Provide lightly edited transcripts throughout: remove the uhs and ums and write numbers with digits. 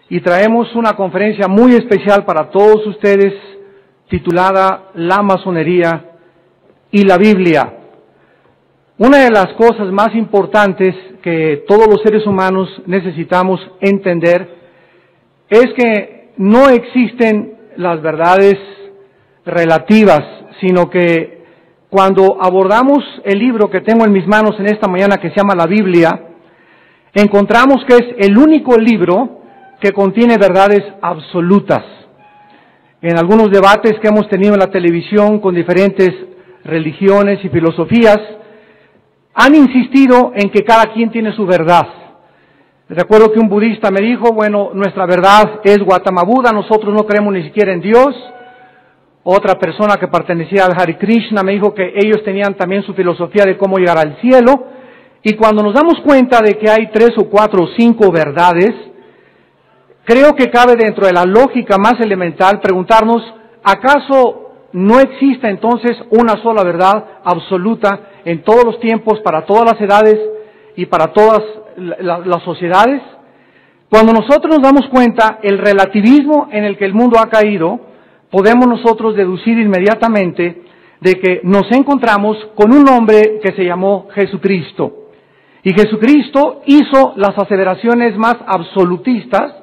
y traemos una conferencia muy especial para todos ustedes titulada La Masonería y la Biblia. Una de las cosas más importantes que todos los seres humanos necesitamos entender es que no existen las verdades relativas, sino que cuando abordamos el libro que tengo en mis manos en esta mañana, que se llama la Biblia, encontramos que es el único libro que contiene verdades absolutas. En algunos debates que hemos tenido en la televisión con diferentes religiones y filosofías, han insistido en que cada quien tiene su verdad. Recuerdo que un budista me dijo, bueno, nuestra verdad es Gautama Buda, nosotros no creemos ni siquiera en Dios. Otra persona que pertenecía al Hare Krishna me dijo que ellos tenían también su filosofía de cómo llegar al cielo. Y cuando nos damos cuenta de que hay 3 o 4 o 5 verdades, creo que cabe dentro de la lógica más elemental preguntarnos, ¿acaso no existe entonces una sola verdad absoluta en todos los tiempos, para todas las edades y para todas las sociedades? Cuando nosotros nos damos cuenta el relativismo en el que el mundo ha caído, podemos nosotros deducir inmediatamente de que nos encontramos con un hombre que se llamó Jesucristo. Y Jesucristo hizo las aseveraciones más absolutistas,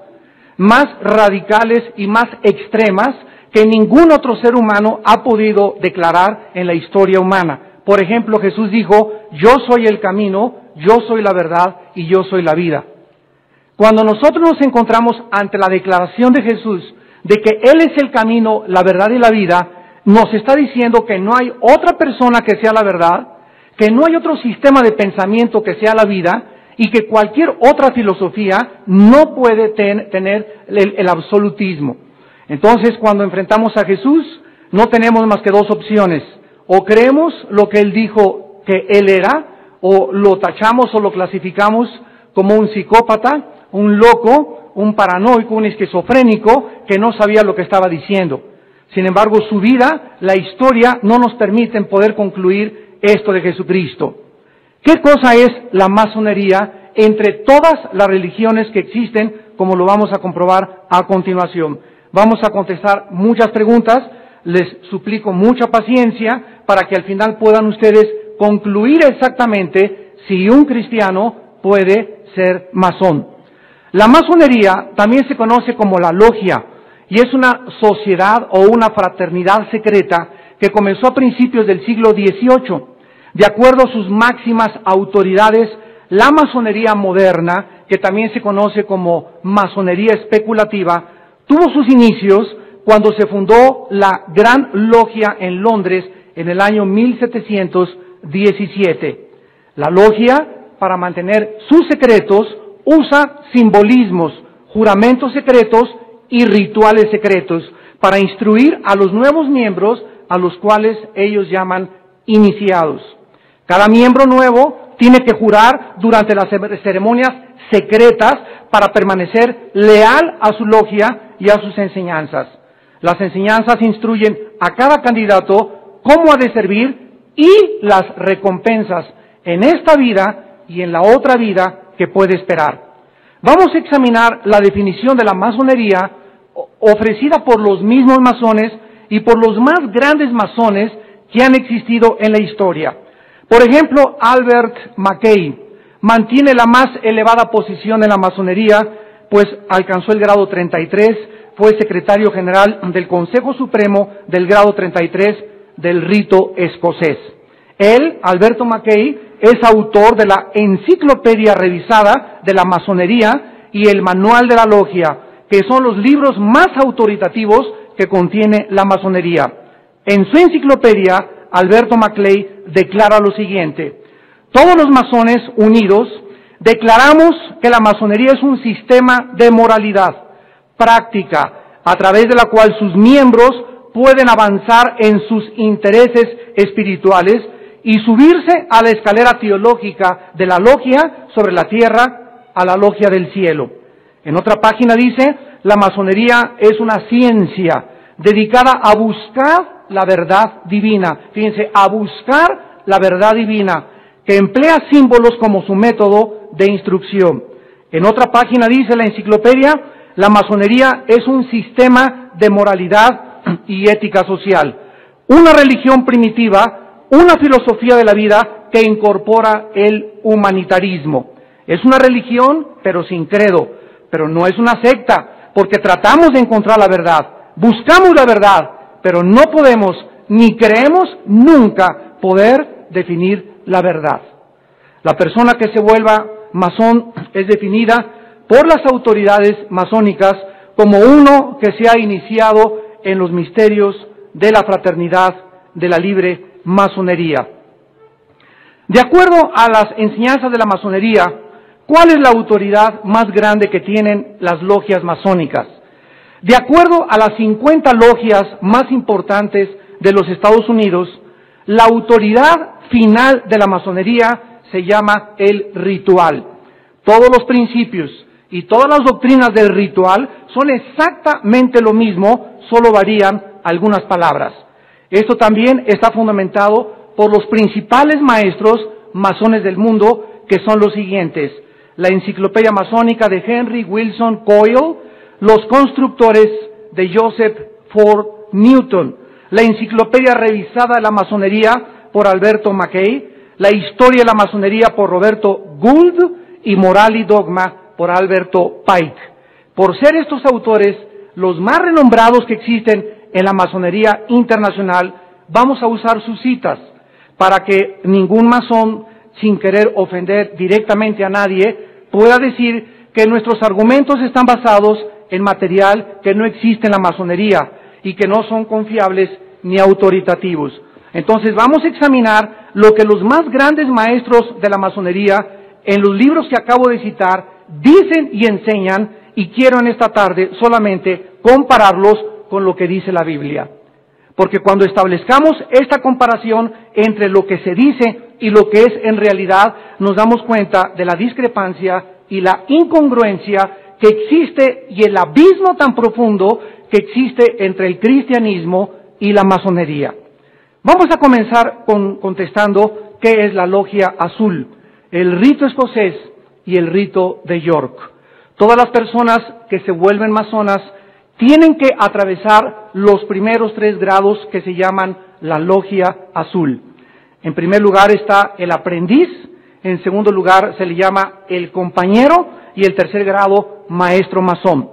más radicales y más extremas que ningún otro ser humano ha podido declarar en la historia humana. Por ejemplo, Jesús dijo, yo soy el camino, yo soy la verdad y yo soy la vida. Cuando nosotros nos encontramos ante la declaración de Jesús de que Él es el camino, la verdad y la vida, nos está diciendo que no hay otra persona que sea la verdad, que no hay otro sistema de pensamiento que sea la vida, y que cualquier otra filosofía no puede tener el absolutismo. Entonces, cuando enfrentamos a Jesús, no tenemos más que 2 opciones. O creemos lo que Él dijo que Él era, o lo tachamos o lo clasificamos como un psicópata, un loco, un paranoico, un esquizofrénico que no sabía lo que estaba diciendo. Sin embargo, su vida, la historia, no nos permiten poder concluir esto de Jesucristo. ¿Qué cosa es la masonería entre todas las religiones que existen, como lo vamos a comprobar a continuación? Vamos a contestar muchas preguntas, les suplico mucha paciencia para que al final puedan ustedes concluir exactamente si un cristiano puede ser masón. La masonería también se conoce como la logia y es una sociedad o una fraternidad secreta que comenzó a principios del siglo XVIII. De acuerdo a sus máximas autoridades, la masonería moderna, que también se conoce como masonería especulativa, tuvo sus inicios cuando se fundó la Gran Logia en Londres en el año 1717. La logia, para mantener sus secretos, usa simbolismos, juramentos secretos y rituales secretos para instruir a los nuevos miembros, a los cuales ellos llaman iniciados. Cada miembro nuevo tiene que jurar durante las ceremonias secretas para permanecer leal a su logia y a sus enseñanzas. Las enseñanzas instruyen a cada candidato cómo ha de servir y las recompensas en esta vida y en la otra vida que puede esperar. Vamos a examinar la definición de la masonería ofrecida por los mismos masones y por los más grandes masones que han existido en la historia. Por ejemplo, Albert Mackay mantiene la más elevada posición en la masonería, pues alcanzó el grado 33, fue secretario general del Consejo Supremo del grado 33 del rito escocés. Él, Alberto Mackay, es autor de la Enciclopedia Revisada de la Masonería y el Manual de la Logia, que son los libros más autoritativos que contiene la masonería. En su enciclopedia, Alberto Mackay declara lo siguiente: todos los masones unidos declaramos que la masonería es un sistema de moralidad, práctica, a través de la cual sus miembros pueden avanzar en sus intereses espirituales y subirse a la escalera teológica de la logia sobre la tierra a la logia del cielo. En otra página dice, la masonería es una ciencia dedicada a buscar la verdad divina. Fíjense, a buscar la verdad divina, que emplea símbolos como su método de instrucción. En otra página dice la enciclopedia, la masonería es un sistema de moralidad y ética social, una religión primitiva, una filosofía de la vida que incorpora el humanitarismo. Es una religión, pero sin credo, pero no es una secta, porque tratamos de encontrar la verdad, buscamos la verdad, pero no podemos, ni creemos nunca poder definir la verdad. La persona que se vuelva masón es definida por las autoridades masónicas como uno que se ha iniciado en los misterios de la fraternidad de la libre masonería. De acuerdo a las enseñanzas de la masonería, ¿cuál es la autoridad más grande que tienen las logias masónicas? De acuerdo a las 50 logias más importantes de los Estados Unidos, la autoridad final de la masonería se llama el ritual. Todos los principios y todas las doctrinas del ritual son exactamente lo mismo, solo varían algunas palabras. Esto también está fundamentado por los principales maestros masones del mundo, que son los siguientes: la Enciclopedia Masónica de Henry Wilson Coyle, los constructores de Joseph Ford Newton, la Enciclopedia Revisada de la Masonería por Alberto Mackay, la Historia de la Masonería por Roberto Gould y Moral y Dogma por Alberto Pike. Por ser estos autores los más renombrados que existen en la masonería internacional, vamos a usar sus citas para que ningún masón, sin querer ofender directamente a nadie, pueda decir que nuestros argumentos están basados en material que no existe en la masonería y que no son confiables ni autoritativos. Entonces vamos a examinar lo que los más grandes maestros de la masonería, en los libros que acabo de citar, dicen y enseñan, y quiero en esta tarde solamente compararlos con lo que dice la Biblia. Porque cuando establezcamos esta comparación entre lo que se dice y lo que es en realidad, nos damos cuenta de la discrepancia y la incongruencia que existe y el abismo tan profundo que existe entre el cristianismo y la masonería. Vamos a comenzar contestando qué es la logia azul, el rito escocés y el rito de York. Todas las personas que se vuelven masonas tienen que atravesar los primeros 3 grados que se llaman la logia azul. En primer lugar está el aprendiz, en segundo lugar se le llama el compañero y el tercer grado maestro masón.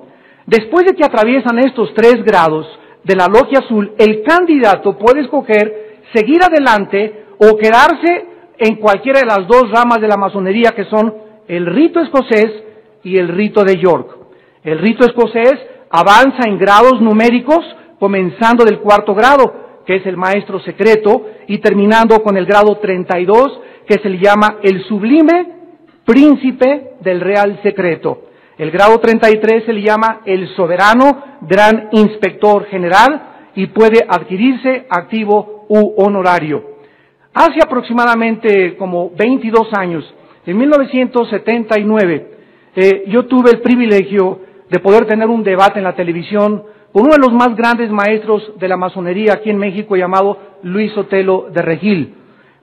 Después de que atraviesan estos 3 grados de la logia azul, el candidato puede escoger seguir adelante o quedarse en cualquiera de las 2 ramas de la masonería, que son el rito escocés y el rito de York. El rito escocés avanza en grados numéricos, comenzando del 4º grado, que es el maestro secreto, y terminando con el grado 32, que se le llama el sublime príncipe del real secreto. El grado 33 se le llama el soberano gran inspector general y puede adquirirse activo u honorario. Hace aproximadamente como 22 años, en 1979, yo tuve el privilegio de poder tener un debate en la televisión con uno de los más grandes maestros de la masonería aquí en México, llamado Luis Sotelo de Regil.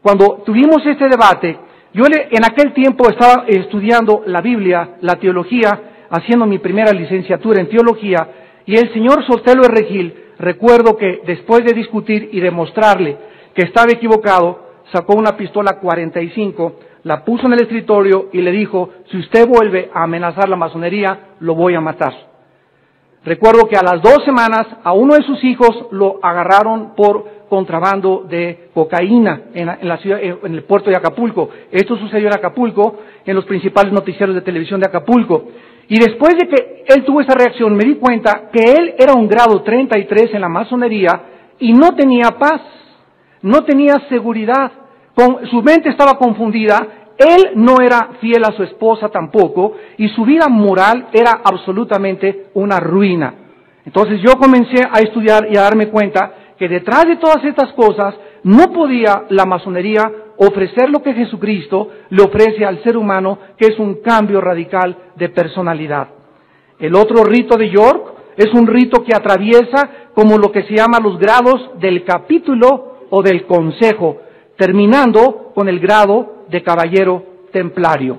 Cuando tuvimos este debate, yo en aquel tiempo estaba estudiando la Biblia, la teología, haciendo mi primera licenciatura en teología, y el señor Sotelo de Regil, recuerdo que después de discutir y demostrarle que estaba equivocado, sacó una pistola 45, la puso en el escritorio y le dijo: si usted vuelve a amenazar la masonería, lo voy a matar. Recuerdo que a las 2 semanas a uno de sus hijos lo agarraron por contrabando de cocaína en la ciudad, en el puerto de Acapulco. Esto sucedió en Acapulco, en los principales noticieros de televisión de Acapulco. Y después de que él tuvo esa reacción, me di cuenta que él era un grado 33 en la masonería y no tenía paz, no tenía seguridad. Su mente estaba confundida, él no era fiel a su esposa tampoco, y su vida moral era absolutamente una ruina. Entonces yo comencé a estudiar y a darme cuenta que detrás de todas estas cosas no podía la masonería ofrecer lo que Jesucristo le ofrece al ser humano, que es un cambio radical de personalidad. El otro rito de York es un rito que atraviesa como lo que se llama los grados del capítulo o del consejo, terminando con el grado de caballero templario.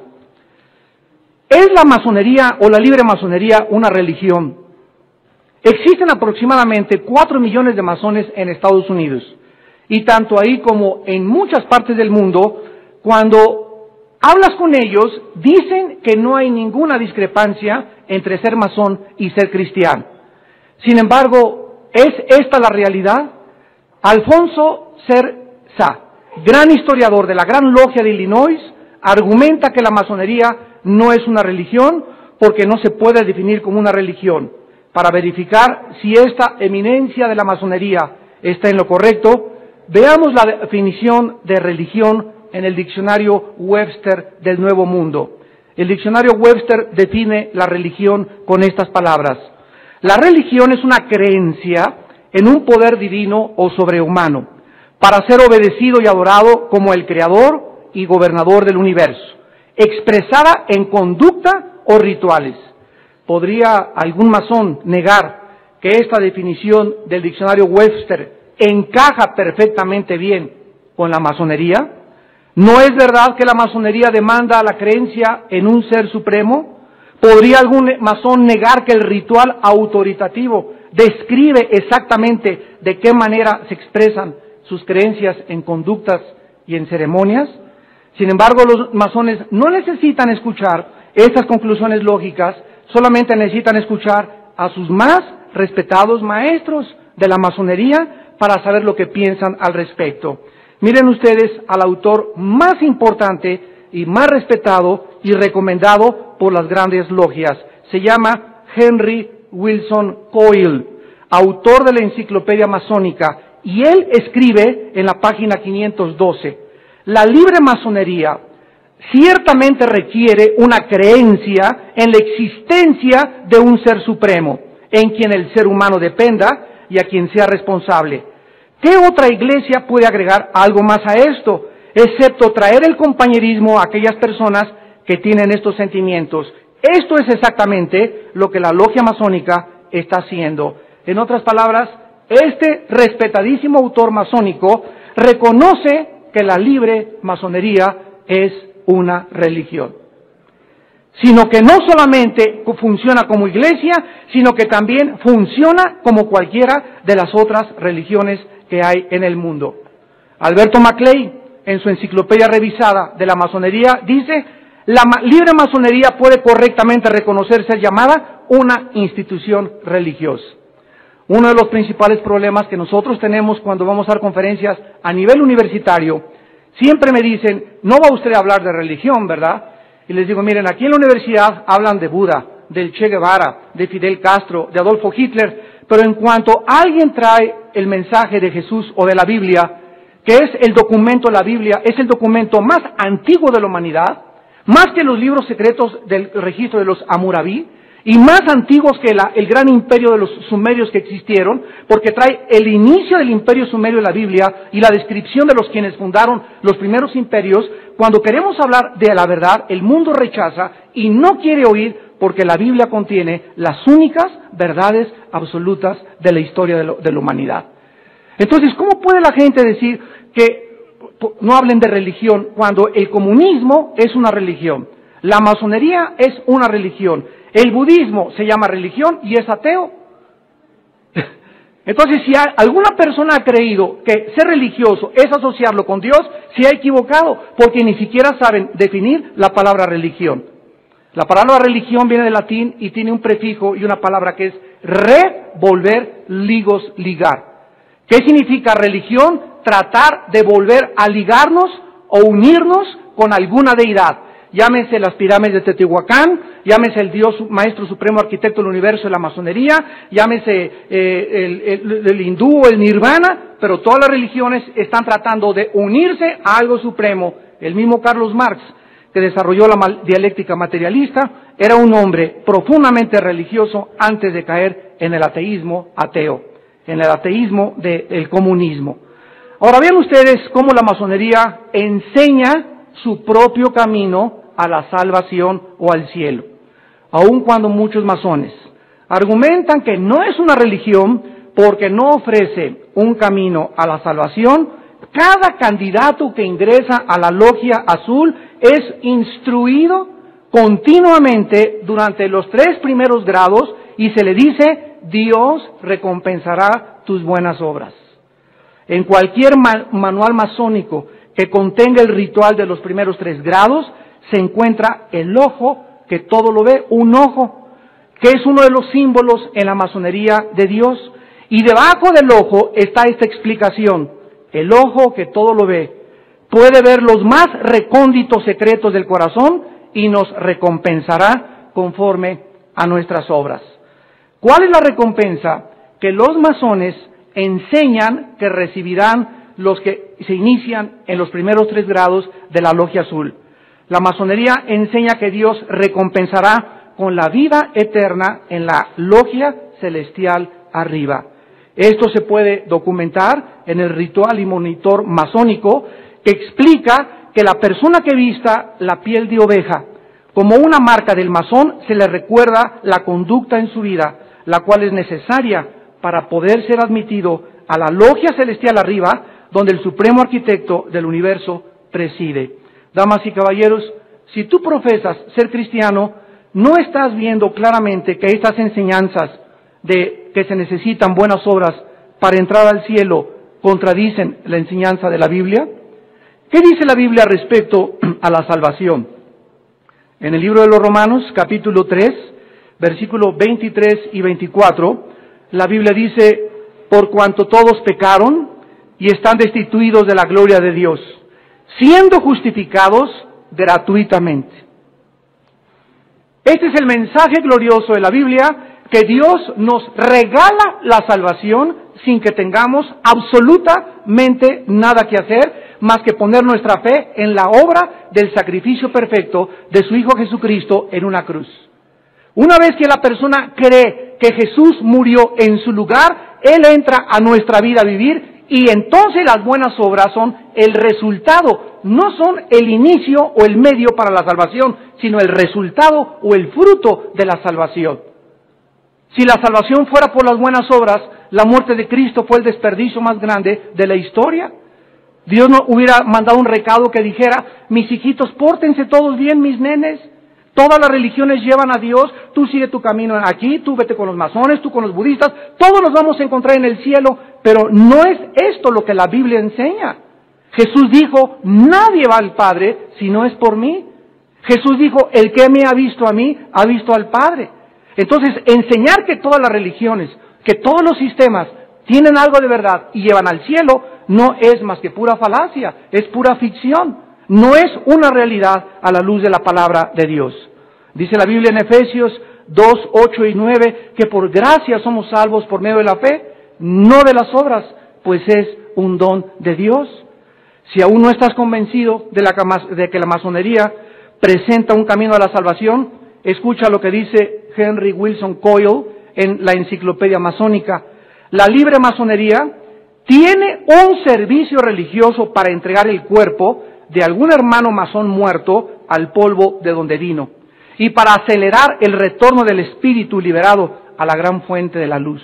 ¿Es la masonería o la libre masonería una religión? Existen aproximadamente 4 millones de masones en Estados Unidos. Y tanto ahí como en muchas partes del mundo, cuando hablas con ellos, dicen que no hay ninguna discrepancia entre ser masón y ser cristiano. Sin embargo, ¿es esta la realidad? Alfonso Cerza, gran historiador de la Gran Logia de Illinois, argumenta que la masonería no es una religión porque no se puede definir como una religión. Para verificar si esta eminencia de la masonería está en lo correcto, veamos la definición de religión en el diccionario Webster del Nuevo Mundo. El diccionario Webster define la religión con estas palabras: la religión es una creencia en un poder divino o sobrehumano, para ser obedecido y adorado como el creador y gobernador del universo, expresada en conducta o rituales. ¿Podría algún masón negar que esta definición del diccionario Webster encaja perfectamente bien con la masonería? ¿No es verdad que la masonería demanda la creencia en un ser supremo? ¿Podría algún masón negar que el ritual autoritativo describe exactamente de qué manera se expresan sus creencias en conductas y en ceremonias? Sin embargo, los masones no necesitan escuchar estas conclusiones lógicas, solamente necesitan escuchar a sus más respetados maestros de la masonería para saber lo que piensan al respecto. Miren ustedes al autor más importante y más respetado y recomendado por las grandes logias. Se llama Henry Wilson Coyle, autor de la Enciclopedia Masónica, y él escribe en la página 512, la libre masonería ciertamente requiere una creencia en la existencia de un ser supremo, en quien el ser humano dependa y a quien sea responsable. ¿Qué otra iglesia puede agregar algo más a esto, excepto traer el compañerismo a aquellas personas que tienen estos sentimientos? Esto es exactamente lo que la logia masónica está haciendo. En otras palabras, este respetadísimo autor masónico reconoce que la libre masonería es una religión, sino que no solamente funciona como iglesia, sino que también funciona como cualquiera de las otras religiones que hay en el mundo. Alberto Maclay, en su enciclopedia revisada de la masonería, dice: la libre masonería puede correctamente reconocerse llamada una institución religiosa. Uno de los principales problemas que nosotros tenemos cuando vamos a dar conferencias a nivel universitario, siempre me dicen, no va usted a hablar de religión, ¿verdad? Y les digo, miren, aquí en la universidad hablan de Buda, del Che Guevara, de Fidel Castro, de Adolfo Hitler, pero en cuanto alguien trae el mensaje de Jesús o de la Biblia, que es el documento, la Biblia es el documento más antiguo de la humanidad, más que los libros secretos del registro de los Hammurabi, y más antiguos que el gran imperio de los sumerios que existieron, porque trae el inicio del imperio sumerio de la Biblia y la descripción de los quienes fundaron los primeros imperios. Cuando queremos hablar de la verdad, el mundo rechaza y no quiere oír, porque la Biblia contiene las únicas verdades absolutas de la historia de la humanidad. Entonces, ¿cómo puede la gente decir que no hablen de religión cuando el comunismo es una religión, la masonería es una religión, el budismo se llama religión y es ateo? Entonces, si alguna persona ha creído que ser religioso es asociarlo con Dios, se ha equivocado, porque ni siquiera saben definir la palabra religión. La palabra religión viene del latín y tiene un prefijo y una palabra que es revolver, ligos, ligar. ¿Qué significa religión? Tratar de volver a ligarnos o unirnos con alguna deidad. Llámese las pirámides de Teotihuacán, llámese el Dios Maestro Supremo Arquitecto del Universo de la masonería, llámese el hindú o el nirvana, pero todas las religiones están tratando de unirse a algo supremo. El mismo Carlos Marx, que desarrolló la dialéctica materialista, era un hombre profundamente religioso antes de caer en el ateísmo ateo, en el ateísmo del comunismo. Ahora vean ustedes cómo la masonería enseña su propio camino a la salvación o al cielo, aun cuando muchos masones argumentan que no es una religión porque no ofrece un camino a la salvación. Cada candidato que ingresa a la logia azul es instruido continuamente durante los 3 primeros grados y se le dice, Dios recompensará tus buenas obras. En cualquier manual masónico que contenga el ritual de los primeros 3 grados, se encuentra el ojo que todo lo ve, un ojo, que es uno de los símbolos en la masonería de Dios. Y debajo del ojo está esta explicación: el ojo que todo lo ve puede ver los más recónditos secretos del corazón y nos recompensará conforme a nuestras obras. ¿Cuál es la recompensa? Que los masones enseñan que recibirán los que se inician en los primeros 3 grados de la logia azul. La masonería enseña que Dios recompensará con la vida eterna en la logia celestial arriba. Esto se puede documentar en el ritual y monitor masónico, que explica que la persona que vista la piel de oveja como una marca del masón, se le recuerda la conducta en su vida, la cual es necesaria para poder ser admitido a la logia celestial arriba, donde el supremo arquitecto del universo preside. Damas y caballeros, si tú profesas ser cristiano, no estás viendo claramente que estas enseñanzas de que se necesitan buenas obras para entrar al cielo contradicen la enseñanza de la Biblia. ¿Qué dice la Biblia respecto a la salvación? En el libro de los Romanos, capítulo 3, versículos 23 y 24, la Biblia dice, por cuanto todos pecaron y están destituidos de la gloria de Dios, siendo justificados gratuitamente. Este es el mensaje glorioso de la Biblia, que Dios nos regala la salvación sin que tengamos absolutamente nada que hacer, más que poner nuestra fe en la obra del sacrificio perfecto de su Hijo Jesucristo en una cruz. Una vez que la persona cree que Jesús murió en su lugar, Él entra a nuestra vida a vivir, y entonces las buenas obras son el resultado, no son el inicio o el medio para la salvación, sino el resultado o el fruto de la salvación. Si la salvación fuera por las buenas obras, la muerte de Cristo fue el desperdicio más grande de la historia. Dios no hubiera mandado un recado que dijera, mis hijitos, pórtense todos bien, mis nenes. Todas las religiones llevan a Dios, tú sigue tu camino aquí, tú vete con los masones, tú con los budistas, todos los vamos a encontrar en el cielo, pero no es esto lo que la Biblia enseña. Jesús dijo, nadie va al Padre si no es por mí. Jesús dijo, el que me ha visto a mí, ha visto al Padre. Entonces, enseñar que todas las religiones, que todos los sistemas tienen algo de verdad y llevan al cielo, no es más que pura falacia, es pura ficción, no es una realidad a la luz de la palabra de Dios. Dice la Biblia en Efesios 2, 8 y 9, que por gracia somos salvos por medio de la fe, no de las obras, pues es un don de Dios. Si aún no estás convencido de que la masonería presenta un camino a la salvación, escucha lo que dice Henry Wilson Coyle en la Enciclopedia Masónica. La libre masonería tiene un servicio religioso para entregar el cuerpo de algún hermano masón muerto al polvo de donde vino, y para acelerar el retorno del espíritu liberado a la gran fuente de la luz.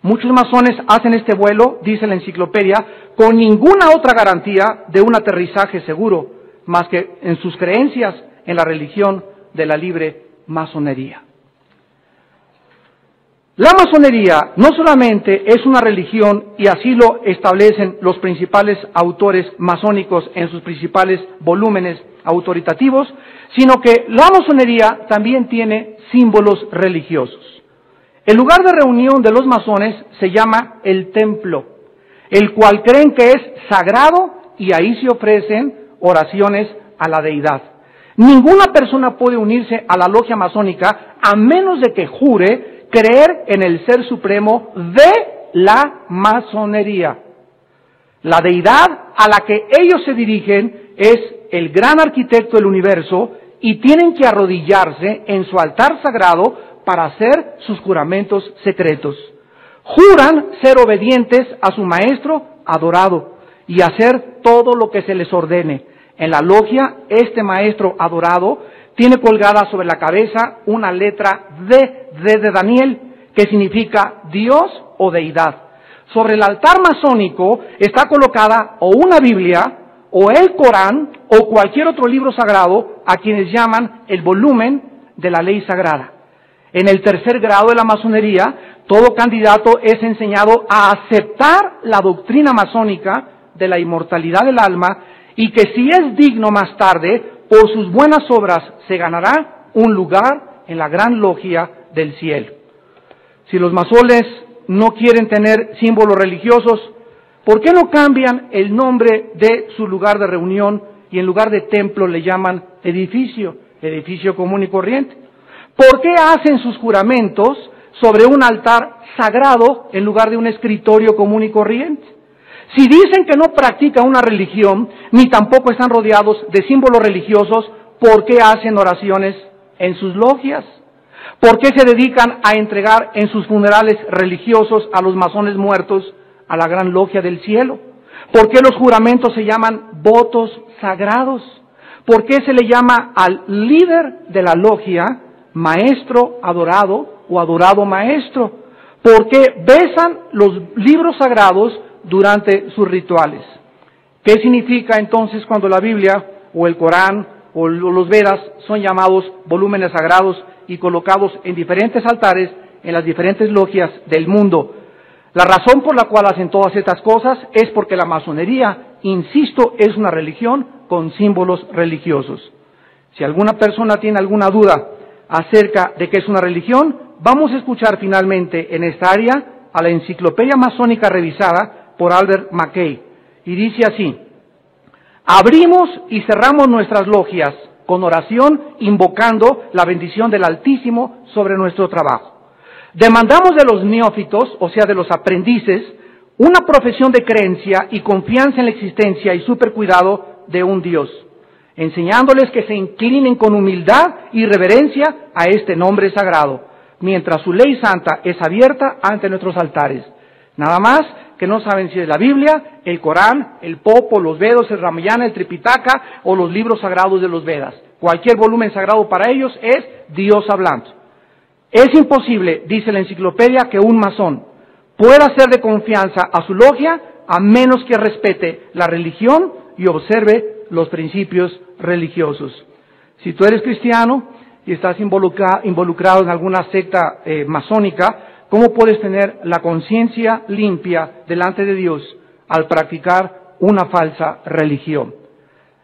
Muchos masones hacen este vuelo, dice la enciclopedia, con ninguna otra garantía de un aterrizaje seguro, más que en sus creencias en la religión de la libre masonería. La masonería no solamente es una religión, y así lo establecen los principales autores masónicos en sus principales volúmenes autoritativos, sino que la masonería también tiene símbolos religiosos. El lugar de reunión de los masones se llama el templo, el cual creen que es sagrado, y ahí se ofrecen oraciones a la deidad. Ninguna persona puede unirse a la logia masónica a menos de que jure creer en el ser supremo de la masonería. La deidad a la que ellos se dirigen es el gran arquitecto del universo, y tienen que arrodillarse en su altar sagrado para hacer sus juramentos secretos. Juran ser obedientes a su maestro adorado y hacer todo lo que se les ordene. En la logia, este maestro adorado tiene colgada sobre la cabeza una letra D de Daniel, que significa Dios o deidad. Sobre el altar masónico está colocada o una Biblia o el Corán o cualquier otro libro sagrado, a quienes llaman el volumen de la ley sagrada. En el tercer grado de la masonería, todo candidato es enseñado a aceptar la doctrina masónica de la inmortalidad del alma y que si es digno más tarde, por sus buenas obras se ganará un lugar en la gran logia del cielo. Si los masones no quieren tener símbolos religiosos, ¿por qué no cambian el nombre de su lugar de reunión y en lugar de templo le llaman edificio común y corriente? ¿Por qué hacen sus juramentos sobre un altar sagrado en lugar de un escritorio común y corriente? Si dicen que no practican una religión, ni tampoco están rodeados de símbolos religiosos, ¿por qué hacen oraciones en sus logias? ¿Por qué se dedican a entregar en sus funerales religiosos a los masones muertos a la gran logia del cielo? ¿Por qué los juramentos se llaman votos sagrados? ¿Por qué se le llama al líder de la logia maestro adorado o adorado maestro? ¿Por qué besan los libros sagrados durante sus rituales? ¿Qué significa entonces cuando la Biblia o el Corán o los Vedas son llamados volúmenes sagrados y colocados en diferentes altares en las diferentes logias del mundo? La razón por la cual hacen todas estas cosas es porque la masonería, insisto, es una religión con símbolos religiosos. Si alguna persona tiene alguna duda acerca de qué es una religión, vamos a escuchar finalmente en esta área a la Enciclopedia Masónica revisada por Albert Mackay, y dice así: abrimos y cerramos nuestras logias con oración, invocando la bendición del Altísimo sobre nuestro trabajo. Demandamos de los neófitos, o sea, de los aprendices, una profesión de creencia y confianza en la existencia y supercuidado de un Dios, enseñándoles que se inclinen con humildad y reverencia a este nombre sagrado, mientras su ley santa es abierta ante nuestros altares. Nada más que no saben si es la Biblia, el Corán, el Popo, los Vedos, el Ramayana, el Tripitaka o los libros sagrados de los Vedas. Cualquier volumen sagrado para ellos es Dios hablando. Es imposible, dice la enciclopedia, que un masón pueda ser de confianza a su logia a menos que respete la religión y observe los principios religiosos. Si tú eres cristiano y estás involucrado en alguna secta masónica, ¿cómo puedes tener la conciencia limpia delante de Dios al practicar una falsa religión?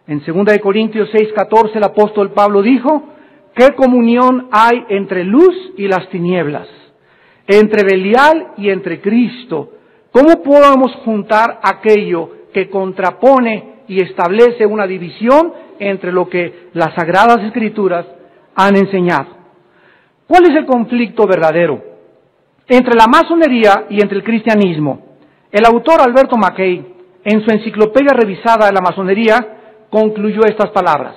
En 2 Corintios 6:14 el apóstol Pablo dijo: ¿qué comunión hay entre luz y las tinieblas? Entre Belial y entre Cristo. ¿Cómo podemos juntar aquello que contrapone y establece una división entre lo que las Sagradas Escrituras han enseñado? ¿Cuál es el conflicto verdadero entre la masonería y entre el cristianismo? El autor Alberto Mackay, en su enciclopedia revisada de la masonería, concluyó estas palabras: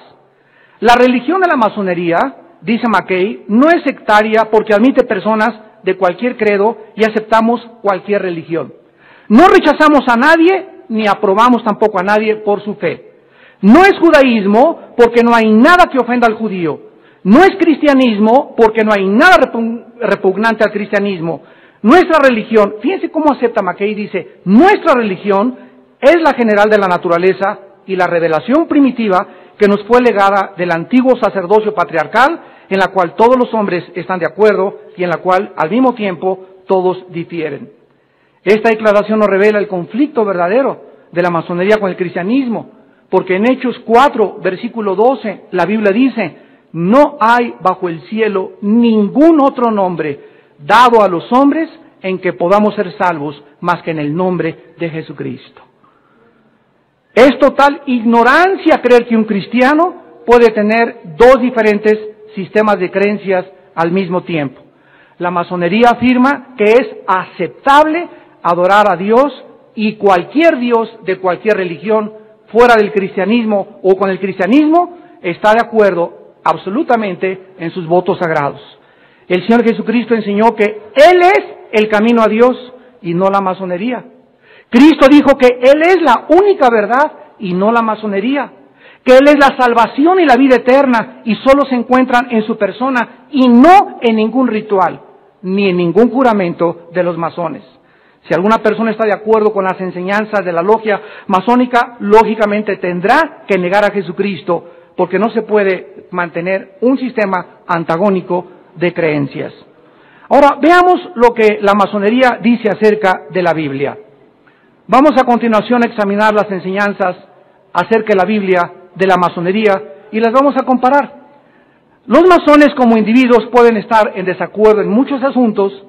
la religión de la masonería, dice Mackay, no es sectaria porque admite personas de cualquier credo y aceptamos cualquier religión. No rechazamos a nadie ni aprobamos tampoco a nadie por su fe. No es judaísmo porque no hay nada que ofenda al judío. No es cristianismo porque no hay nada repugnante al cristianismo. Nuestra religión, fíjense cómo acepta Mackay, dice: nuestra religión es la general de la naturaleza y la revelación primitiva que nos fue legada del antiguo sacerdocio patriarcal, en la cual todos los hombres están de acuerdo y en la cual al mismo tiempo todos difieren. Esta declaración nos revela el conflicto verdadero de la masonería con el cristianismo, porque en Hechos 4, versículo 12, la Biblia dice: no hay bajo el cielo ningún otro nombre dado a los hombres en que podamos ser salvos más que en el nombre de Jesucristo. Es total ignorancia creer que un cristiano puede tener dos diferentes sistemas de creencias al mismo tiempo. La masonería afirma que es aceptable adorar a Dios y cualquier Dios de cualquier religión fuera del cristianismo o con el cristianismo está de acuerdo absolutamente en sus votos sagrados. El Señor Jesucristo enseñó que Él es el camino a Dios y no la masonería. Cristo dijo que Él es la única verdad y no la masonería, que Él es la salvación y la vida eterna y solo se encuentran en su persona y no en ningún ritual, ni en ningún juramento de los masones. Si alguna persona está de acuerdo con las enseñanzas de la logia masónica, lógicamente tendrá que negar a Jesucristo, porque no se puede mantener un sistema antagónico de creencias. Ahora, veamos lo que la masonería dice acerca de la Biblia. Vamos a continuación a examinar las enseñanzas acerca de la Biblia, de la masonería, y las vamos a comparar. Los masones como individuos pueden estar en desacuerdo en muchos asuntos,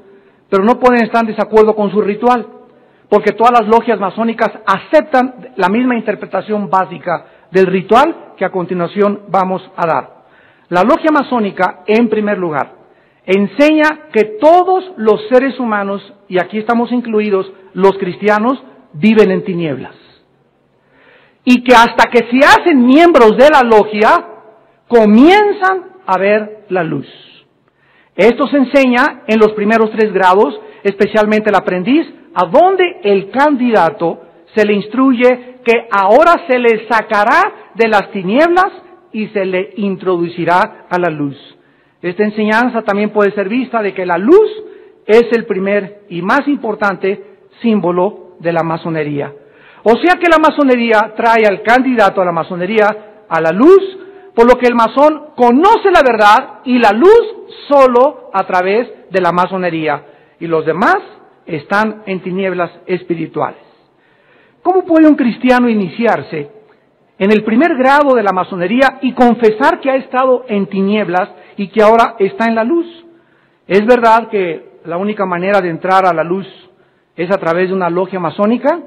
pero no pueden estar en desacuerdo con su ritual, porque todas las logias masónicas aceptan la misma interpretación básica del ritual que a continuación vamos a dar. La logia masónica, en primer lugar, enseña que todos los seres humanos, y aquí estamos incluidos los cristianos, viven en tinieblas. Y que hasta que se hacen miembros de la logia, comienzan a ver la luz. Esto se enseña en los primeros 3 grados, especialmente el aprendiz, a donde el candidato se le instruye que ahora se le sacará de las tinieblas y se le introducirá a la luz. Esta enseñanza también puede ser vista de que la luz es el primer y más importante símbolo de la masonería. O sea que la masonería trae al candidato a la masonería a la luz, por lo que el masón conoce la verdad y la luz solo a través de la masonería, y los demás están en tinieblas espirituales. ¿Cómo puede un cristiano iniciarse en el primer grado de la masonería y confesar que ha estado en tinieblas y que ahora está en la luz? ¿Es verdad que la única manera de entrar a la luz es a través de una logia masónica?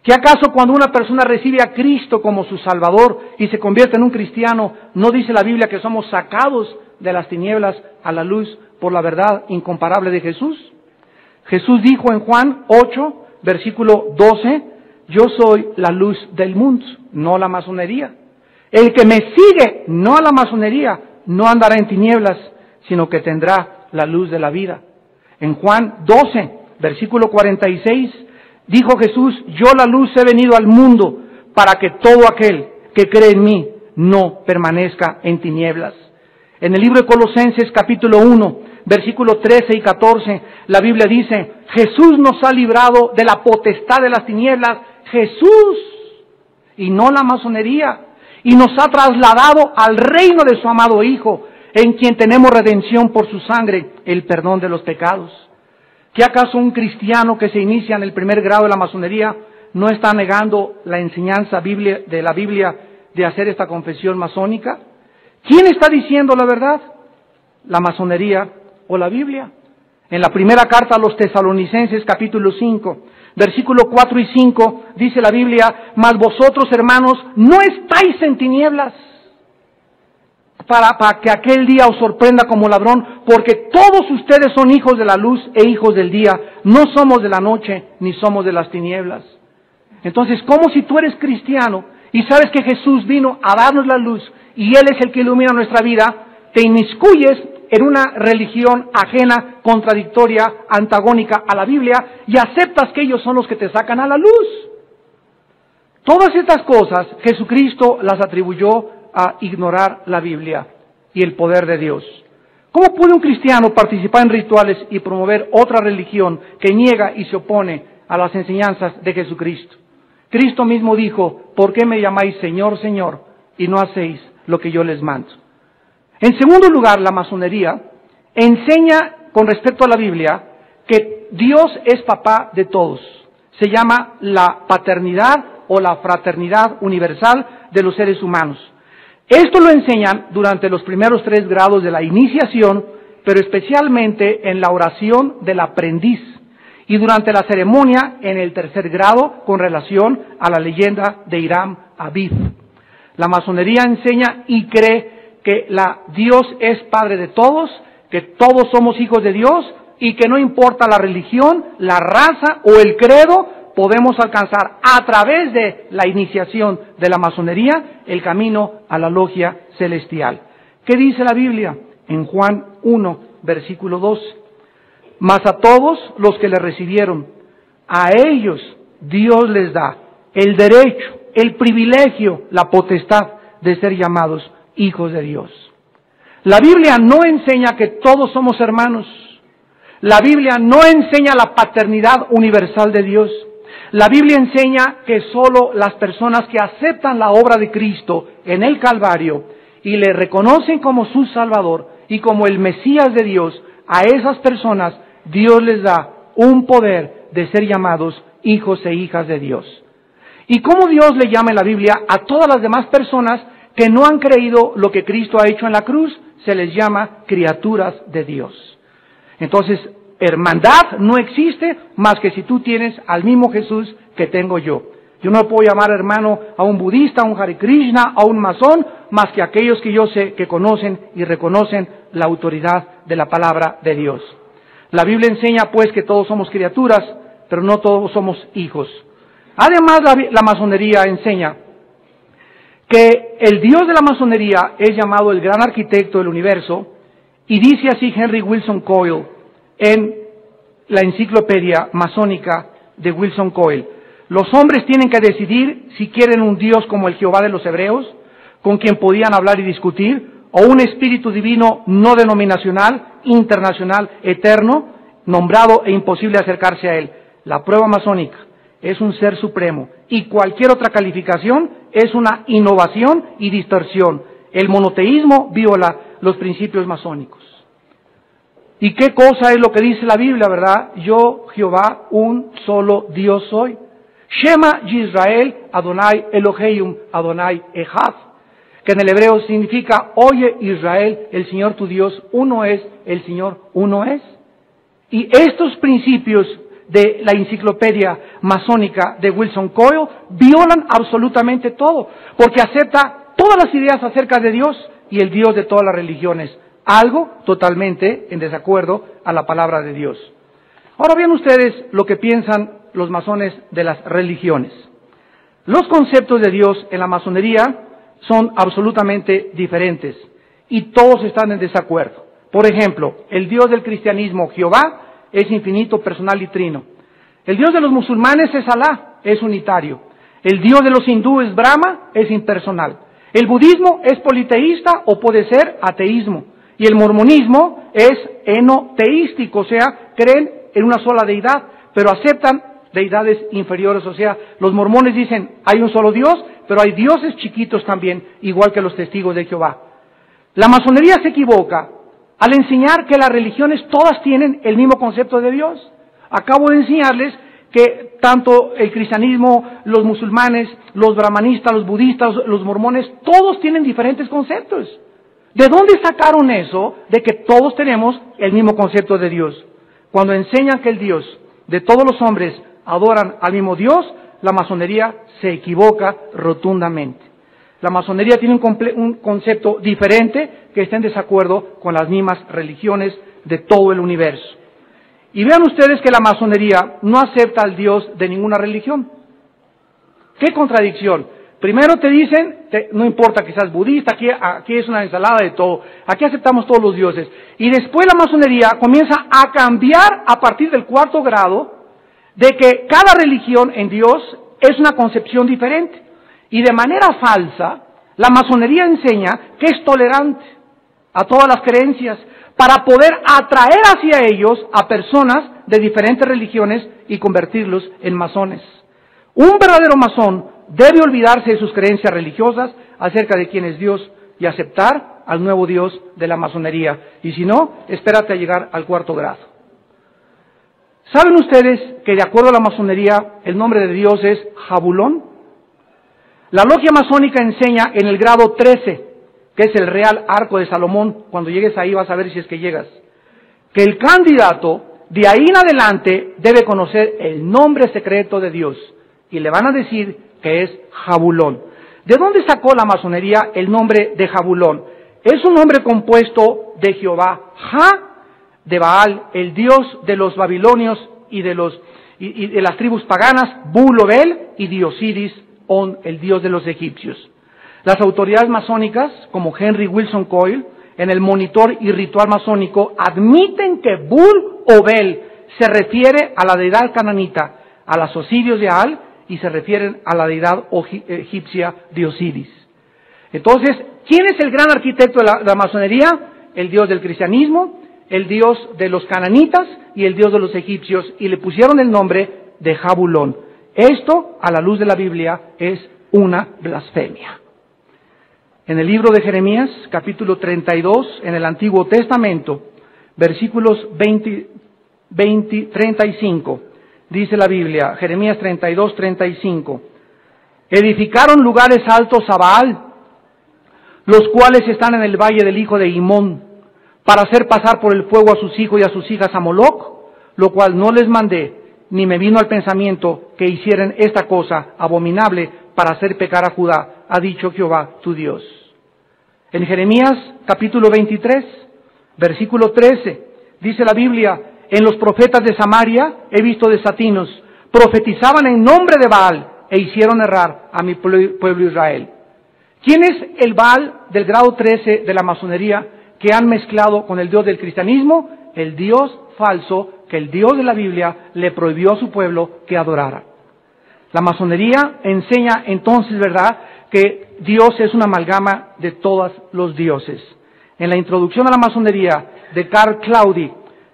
¿Que acaso cuando una persona recibe a Cristo como su Salvador y se convierte en un cristiano, no dice la Biblia que somos sacados de las tinieblas a la luz por la verdad incomparable de Jesús? Jesús dijo en Juan 8, versículo 12, yo soy la luz del mundo, no la masonería. El que me sigue, no a la masonería, no andará en tinieblas, sino que tendrá la luz de la vida. En Juan 12, versículo 46, dijo Jesús, yo la luz he venido al mundo para que todo aquel que cree en mí no permanezca en tinieblas. En el libro de Colosenses capítulo 1, versículo 13 y 14, la Biblia dice, Jesús nos ha librado de la potestad de las tinieblas, Jesús, y no la masonería, y nos ha trasladado al reino de su amado Hijo, en quien tenemos redención por su sangre, el perdón de los pecados. ¿Qué acaso un cristiano que se inicia en el primer grado de la masonería no está negando la enseñanza de la Biblia de hacer esta confesión masónica? ¿Quién está diciendo la verdad? ¿La masonería o la Biblia? En la primera carta a los Tesalonicenses, capítulo 5, versículo 4 y 5, dice la Biblia, mas vosotros, hermanos, no estáis en tinieblas, para que aquel día os sorprenda como ladrón, porque todos ustedes son hijos de la luz e hijos del día, no somos de la noche, ni somos de las tinieblas. Entonces, ¿cómo si tú eres cristiano y sabes que Jesús vino a darnos la luz y Él es el que ilumina nuestra vida, te inmiscuyes en una religión ajena, contradictoria, antagónica a la Biblia y aceptas que ellos son los que te sacan a la luz? Todas estas cosas Jesucristo las atribuyó a ignorar la Biblia y el poder de Dios. ¿Cómo puede un cristiano participar en rituales y promover otra religión que niega y se opone a las enseñanzas de Jesucristo? Cristo mismo dijo, ¿por qué me llamáis Señor, Señor, y no hacéis lo que yo les mando? En segundo lugar, la masonería enseña con respecto a la Biblia que Dios es papá de todos. Se llama la paternidad o la fraternidad universal de los seres humanos. Esto lo enseñan durante los primeros 3 grados de la iniciación, pero especialmente en la oración del aprendiz y durante la ceremonia en el 3er grado con relación a la leyenda de Hiram Abid. La masonería enseña y cree que Dios es Padre de todos, que todos somos hijos de Dios y que no importa la religión, la raza o el credo, podemos alcanzar a través de la iniciación de la masonería el camino a la logia celestial. ¿Qué dice la Biblia? En Juan 1, versículo 2. Mas a todos los que le recibieron, a ellos Dios les da el derecho, el privilegio, la potestad de ser llamados hijos de Dios. La Biblia no enseña que todos somos hermanos. La Biblia no enseña la paternidad universal de Dios. La Biblia enseña que solo las personas que aceptan la obra de Cristo en el Calvario y le reconocen como su Salvador y como el Mesías de Dios, a esas personas Dios les da un poder de ser llamados hijos e hijas de Dios. ¿Y cómo Dios le llama en la Biblia a todas las demás personas que no han creído lo que Cristo ha hecho en la cruz? Se les llama criaturas de Dios. Entonces, hermandad no existe más que si tú tienes al mismo Jesús que tengo yo. Yo no puedo llamar hermano a un budista, a un Hare Krishna, a un masón, más que aquellos que yo sé que conocen y reconocen la autoridad de la palabra de Dios. La Biblia enseña pues que todos somos criaturas, pero no todos somos hijos. Además, la masonería enseña que el Dios de la masonería es llamado el gran arquitecto del universo, y dice así Henry Wilson Coyle en la enciclopedia masónica de Wilson Coyle: los hombres tienen que decidir si quieren un Dios como el Jehová de los hebreos, con quien podían hablar y discutir, o un espíritu divino no denominacional, internacional, eterno, nombrado e imposible acercarse a él. La prueba masónica es un ser supremo, y cualquier otra calificación es una innovación y distorsión. El monoteísmo viola los principios masónicos. ¿Y qué cosa es lo que dice la Biblia, verdad? Yo, Jehová, un solo Dios soy. Shema Yisrael, Adonai Elohim, Adonai Echad, que en el hebreo significa: oye Israel, el Señor tu Dios uno es, el Señor uno es. Y estos principios de la enciclopedia masónica de Wilson Coyle violan absolutamente todo, porque acepta todas las ideas acerca de Dios y el Dios de todas las religiones, algo totalmente en desacuerdo a la palabra de Dios. Ahora vean ustedes lo que piensan los masones de las religiones. Los conceptos de Dios en la masonería son absolutamente diferentes y todos están en desacuerdo. Por ejemplo, el Dios del cristianismo, Jehová, es infinito, personal y trino. El Dios de los musulmanes es Alá, es unitario. El Dios de los hindúes, Brahma, es impersonal. El budismo es politeísta o puede ser ateísmo. Y el mormonismo es enoteístico, o sea, creen en una sola deidad, pero aceptan deidades inferiores. O sea, los mormones dicen, hay un solo Dios, pero hay dioses chiquitos también, igual que los testigos de Jehová. La masonería se equivoca al enseñar que las religiones todas tienen el mismo concepto de Dios. Acabo de enseñarles que tanto el cristianismo, los musulmanes, los brahmanistas, los budistas, los mormones, todos tienen diferentes conceptos. ¿De dónde sacaron eso de que todos tenemos el mismo concepto de Dios? Cuando enseñan que el Dios de todos los hombres adoran al mismo Dios, la masonería se equivoca rotundamente. La masonería tiene un concepto diferente que está en desacuerdo con las mismas religiones de todo el universo. Y vean ustedes que la masonería no acepta al Dios de ninguna religión. ¡Qué contradicción! Primero te dicen, no importa que seas budista, aquí es una ensalada de todo, aquí aceptamos todos los dioses. Y después la masonería comienza a cambiar a partir del 4º grado de que cada religión en Dios es una concepción diferente. Y de manera falsa, la masonería enseña que es tolerante a todas las creencias para poder atraer hacia ellos a personas de diferentes religiones y convertirlos en masones. Un verdadero masón debe olvidarse de sus creencias religiosas acerca de quién es Dios y aceptar al nuevo Dios de la masonería. Y si no, espérate a llegar al 4º grado. ¿Saben ustedes que de acuerdo a la masonería el nombre de Dios es Jabulón? La logia masónica enseña en el grado 13, que es el Real Arco de Salomón. Cuando llegues ahí vas a ver si es que llegas, que el candidato de ahí en adelante debe conocer el nombre secreto de Dios y le van a decir que es Jabulón. ¿De dónde sacó la masonería el nombre de Jabulón? Es un nombre compuesto de Jehová, Ja, de Baal, el dios de los babilonios y de las tribus paganas, Bu-Lobel, y de Osiris, On, el dios de los egipcios. Las autoridades masónicas, como Henry Wilson Coyle, en el Monitor y Ritual Masónico, admiten que Bul-Obel se refiere a la deidad cananita, a los Osirios de Al, y se refieren a la deidad egipcia de Osiris. Entonces, ¿quién es el gran arquitecto de la masonería? El Dios del cristianismo, el dios de los cananitas y el dios de los egipcios, y le pusieron el nombre de Jabulón. Esto, a la luz de la Biblia, es una blasfemia. En el libro de Jeremías, capítulo 32, en el Antiguo Testamento, versículos 35, dice la Biblia, Jeremías 32, 35, edificaron lugares altos a Baal, los cuales están en el valle del hijo de Himón, para hacer pasar por el fuego a sus hijos y a sus hijas a Moloc, lo cual no les mandé, ni me vino al pensamiento que hicieran esta cosa abominable para hacer pecar a Judá, ha dicho Jehová tu Dios. En Jeremías capítulo 23, versículo 13, dice la Biblia, en los profetas de Samaria he visto desatinos, profetizaban en nombre de Baal e hicieron errar a mi pueblo Israel. ¿Quién es el Baal del grado 13 de la masonería que han mezclado con el Dios del cristianismo? El Dios falso que el Dios de la Biblia le prohibió a su pueblo que adorara. La masonería enseña entonces, ¿verdad?, que Dios es una amalgama de todos los dioses. En la introducción a la masonería de Karl Claudi,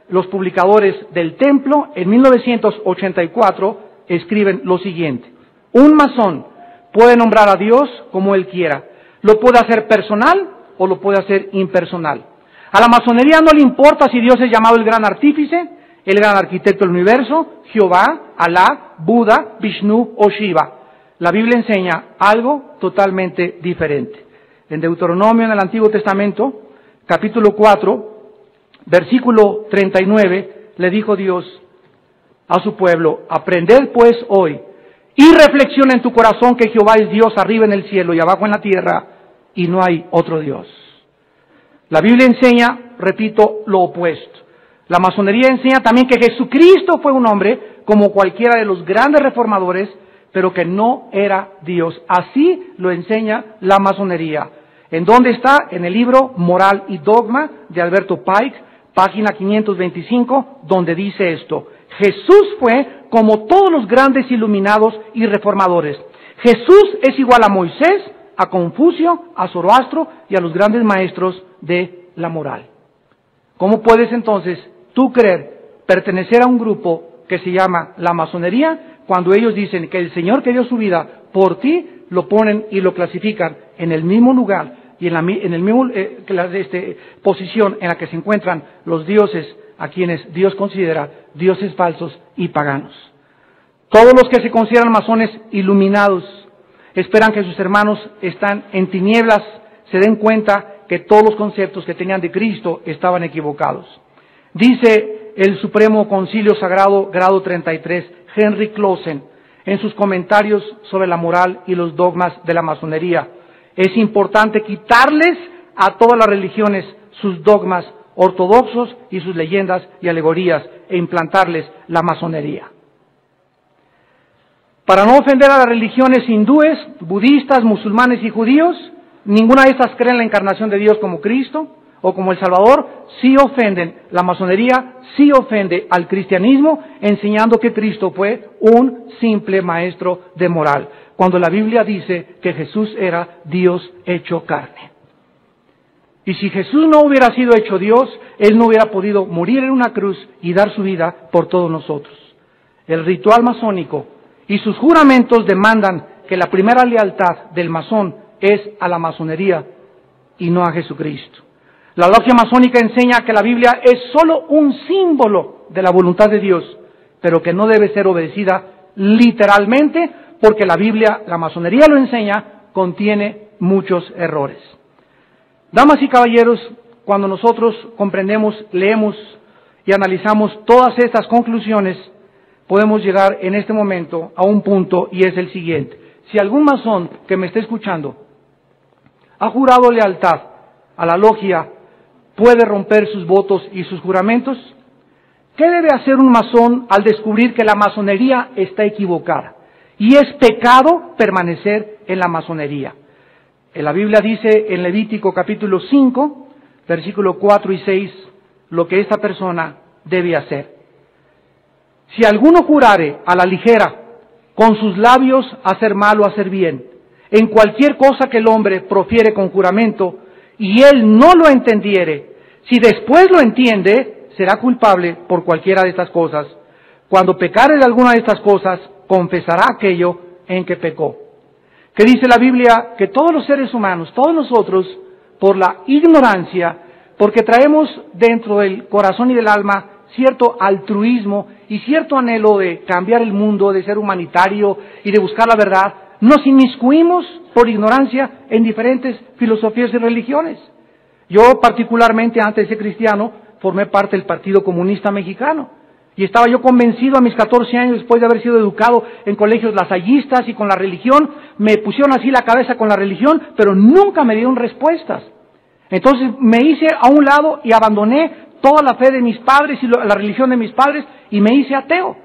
los publicadores del Templo, en 1984, escriben lo siguiente: un masón puede nombrar a Dios como él quiera. Lo puede hacer personal o lo puede hacer impersonal. A la masonería no le importa si Dios es llamado el gran artífice, el gran arquitecto del universo, Jehová, Alá, Buda, Vishnu o Shiva. La Biblia enseña algo totalmente diferente. En Deuteronomio, en el Antiguo Testamento, capítulo 4, versículo 39, le dijo Dios a su pueblo: aprended pues hoy y reflexiona en tu corazón que Jehová es Dios arriba en el cielo y abajo en la tierra, y no hay otro Dios. La Biblia enseña, repito, lo opuesto. La masonería enseña también que Jesucristo fue un hombre como cualquiera de los grandes reformadores, pero que no era Dios. Así lo enseña la masonería. ¿En dónde está? En el libro Moral y Dogma de Alberto Pike, página 525, donde dice esto: Jesús fue como todos los grandes iluminados y reformadores. Jesús es igual a Moisés, a Confucio, a Zoroastro y a los grandes maestros de la moral. ¿Cómo puedes entonces tú creer pertenecer a un grupo que se llama la masonería cuando ellos dicen que el Señor que dio su vida por ti lo ponen y lo clasifican en el mismo lugar y en el mismo posición en la que se encuentran los dioses a quienes Dios considera dioses falsos y paganos? Todos los que se consideran masones iluminados esperan que sus hermanos están en tinieblas se den cuenta que todos los conceptos que tenían de Cristo estaban equivocados. Dice el Supremo Concilio Sagrado, grado 33, Henry Clausen, en sus comentarios sobre la moral y los dogmas de la masonería: es importante quitarles a todas las religiones sus dogmas ortodoxos y sus leyendas y alegorías e implantarles la masonería. Para no ofender a las religiones hindúes, budistas, musulmanes y judíos, ninguna de estas cree en la encarnación de Dios como Cristo o como el Salvador. Sí ofenden, la masonería sí ofende al cristianismo, enseñando que Cristo fue un simple maestro de moral, cuando la Biblia dice que Jesús era Dios hecho carne. Y si Jesús no hubiera sido hecho Dios, Él no hubiera podido morir en una cruz y dar su vida por todos nosotros. El ritual masónico y sus juramentos demandan que la primera lealtad del masón es a la masonería y no a Jesucristo. La logia masónica enseña que la Biblia es solo un símbolo de la voluntad de Dios, pero que no debe ser obedecida literalmente, porque la Biblia, la masonería lo enseña, contiene muchos errores. Damas y caballeros, cuando nosotros comprendemos, leemos y analizamos todas estas conclusiones, podemos llegar en este momento a un punto, y es el siguiente: si algún masón que me esté escuchando ha jurado lealtad a la logia, ¿puede romper sus votos y sus juramentos? ¿Qué debe hacer un masón al descubrir que la masonería está equivocada y es pecado permanecer en la masonería? La Biblia dice en Levítico capítulo 5, versículo 4 y 6, lo que esta persona debe hacer. Si alguno jurare a la ligera, con sus labios hacer mal o hacer bien, en cualquier cosa que el hombre profiere con juramento, y él no lo entendiere, Si después lo entiende, será culpable por cualquiera de estas cosas. Cuando pecare de alguna de estas cosas, confesará aquello en que pecó. Que dice la Biblia que todos los seres humanos, todos nosotros, por la ignorancia, porque traemos dentro del corazón y del alma cierto altruismo y cierto anhelo de cambiar el mundo, de ser humanitario y de buscar la verdad, nos inmiscuimos por ignorancia en diferentes filosofías y religiones. Yo particularmente, antes de ser cristiano, formé parte del Partido Comunista Mexicano. Y estaba yo convencido a mis 14 años, después de haber sido educado en colegios lasallistas y con la religión, me pusieron así la cabeza con la religión, pero nunca me dieron respuestas. Entonces me hice a un lado y abandoné toda la fe de mis padres y la religión de mis padres y me hice ateo.